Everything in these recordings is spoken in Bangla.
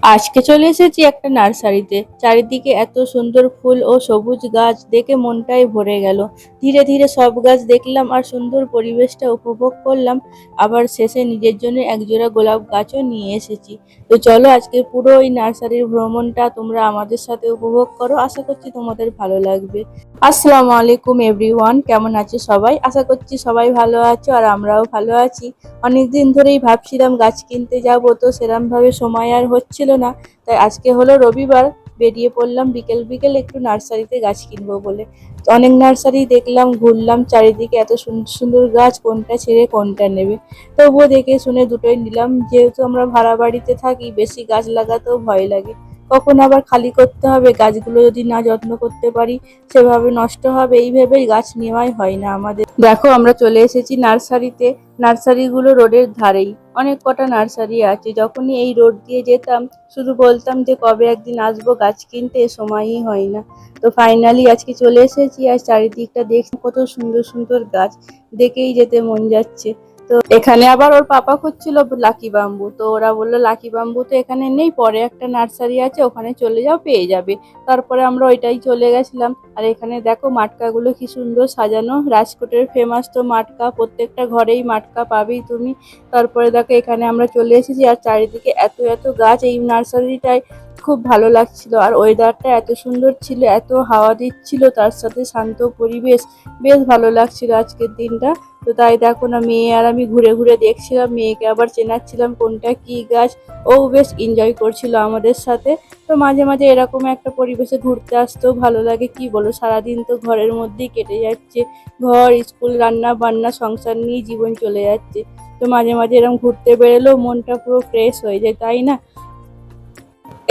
আজকে চলে এসেছি একটা নার্সারিতে। চারিদিকে এত সুন্দর ফুল ও সবুজ গাছ দেখে মনটাই ভরে গেল। ধীরে ধীরে সব গাছ দেখলাম আর সুন্দর পরিবেশটা উপভোগ করলাম। আবার শেষে নিজের জন্য একজোড়া গোলাপ গাছও নিয়ে এসেছি। তো চলো আজকে পুরো এই নার্সারির ভ্রমণটা তোমরা আমাদের সাথে উপভোগ করো। আশা করছি তোমাদের ভালো লাগবে। আসসালামু আলাইকুম এভরিওয়ান, কেমন আছো সবাই? আশা করছি সবাই ভালো আছো আর আমরাও ভালো আছি। অনেকদিন ধরেই ভাবছিলাম গাছ কিনতে যাব, তো সেরকম ভাবে সময় আর হচ্ছিল না। তাই আজকে হলো রবিবার, বেরিয়ে পড়লাম বিকেল বিকেল একটু নার্সারিতে গাছ কিনবো বলে। তো অনেক নার্সারি দেখলাম, ঘুরলাম চারিদিকে, এত সুন্দর সুন্দর গাছ কোনটা ছেড়ে কোনটা নেবে। তবুও দেখে শুনে দুটোই নিলাম। যেহেতু আমরা ভাড়া বাড়িতে থাকি, বেশি গাছ লাগাতেও ভয় লাগে। কখন আবার খালি করতে হবে, গাছগুলো যদি না যত্ন করতে পারি সেভাবে নষ্ট হবে, এই ভেবেই গাছ নেওয়াই হয় না আমাদের। দেখো আমরা চলে এসেছি নার্সারিতে। নার্সারিগুলো রোডের ধারেই, অনেক কটা নার্সারি আছে। যখনই এই রোড দিয়ে যেতাম শুধু বলতাম যে কবে একদিন আসবো গাছ কিনতে, সময়ই হয় না। তো ফাইনালি আজকে চলে এসেছি আর চারিদিকটা দেখছি কত সুন্দর সুন্দর গাছ, দেখেই যেতে মন যাচ্ছে। তো এখানে আবার ওর পাপা খুঁজছিল লাকি বাম্বু, তো ওরা বললো লাকি বাম্বু তো এখানে নেই, পরে একটা নার্সারি আছে ওখানে চলে যাও পেয়ে যাবে। তারপরে আমরা ওইটাই চলে গেছিলাম। আর এখানে দেখো মাটকাগুলো কি সুন্দর সাজানো, রাজকোটের ফেমাস তো মাটকা, প্রত্যেকটা ঘরেই মাটকা পাবেই তুমি। তারপরে দেখো এখানে আমরা চলে এসেছি আর চারিদিকে এত এত গাছ, এই নার্সারিটায় খুব ভালো লাগছিল। আর ওয়েদারটা এত সুন্দর ছিল, এত হাওয়া দিচ্ছিল, তার সাথে শান্ত পরিবেশ, বেশ ভালো লাগছিল আজকের দিনটা। তো তাই দেখো না, মেয়ে আর আমি ঘুরে ঘুরে দেখছিলাম, মেয়েকে আবার চেনাচ্ছিলাম কোনটা কি গাছ। ও বেশ এনজয় করছিল আমাদের সাথে। তো মাঝে মাঝে এরকম একটা পরিবেশে ঘুরতে আসতেও ভালো লাগে, কি বলো, সারাদিন তো ঘরের মধ্যেই কেটে যাচ্ছে। ঘর, স্কুল, রান্না বান্না, সংসার নিয়ে জীবন চলে যাচ্ছে। তো মাঝে মাঝে এরকম ঘুরতে বেরোলেও মনটা পুরো ফ্রেশ হয়ে যায়, তাই না?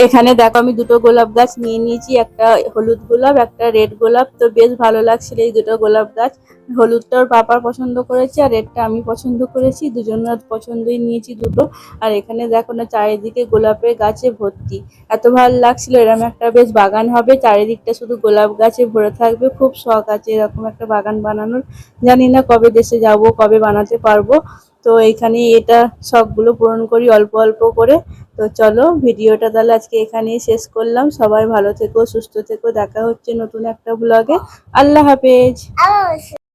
এখানে দেখো আমি দুটো গোলাপ গাছ নিয়ে নিয়েছি, একটা হলুদ গোলাপ একটা রেড গোলাপ। তো বেশ ভালো লাগছিল এই দুটো গোলাপ গাছ। হলুদটা ওর পাপার পছন্দ করেছে আর রেডটা আমি পছন্দ করেছি, দুজনের পছন্দই নিয়েছি দুটো। আর এখানে দেখো না চারিদিকে গোলাপের গাছে ভর্তি। এত ভালো লাগছিল, এরকম একটা বেশ বাগান হবে, চারিদিকটা শুধু গোলাপ গাছে ভরে থাকবে। খুব শখ আছে এরকম একটা বাগান বানানোর। জানি না কবে দেশে যাব, কবে বানাতে পারবো। তো এইখানে এটা শখগুলো পূরণ করি অল্প অল্প করে। তো চলো ভিডিওটা তাহলে আজকে এখানেই শেষ করলাম। সবাই ভালো থেকো, সুস্থ থেকো, দেখা হচ্ছে নতুন একটা ব্লগে। আল্লাহ হাফেজ।